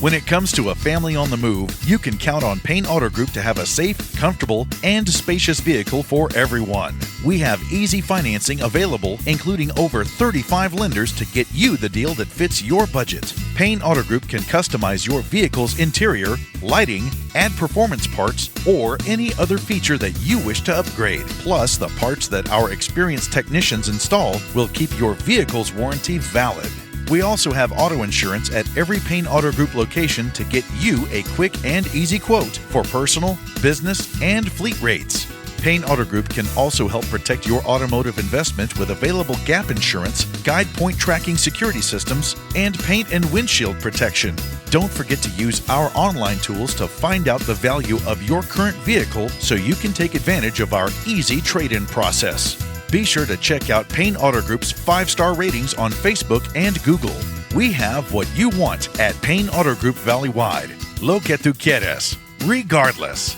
When it comes to a family on the move, you can count on Payne Auto Group to have a safe, comfortable, and spacious vehicle for everyone. We have easy financing available, including over 35 lenders to get you the deal that fits your budget. Payne Auto Group can customize your vehicle's interior, lighting, add performance parts, or any other feature that you wish to upgrade. Plus, the parts that our experienced technicians install will keep your vehicle's warranty valid. We also have auto insurance at every Payne Auto Group location to get you a quick and easy quote for personal, business, and fleet rates. Payne Auto Group can also help protect your automotive investment with available gap insurance, guide point tracking security systems, and paint and windshield protection. Don't forget to use our online tools to find out the value of your current vehicle so you can take advantage of our easy trade-in process. Be sure to check out Payne Auto Group's 5-star ratings on Facebook and Google. We have what you want at Payne Auto Group Valley-wide. Lo que tú quieres, regardless.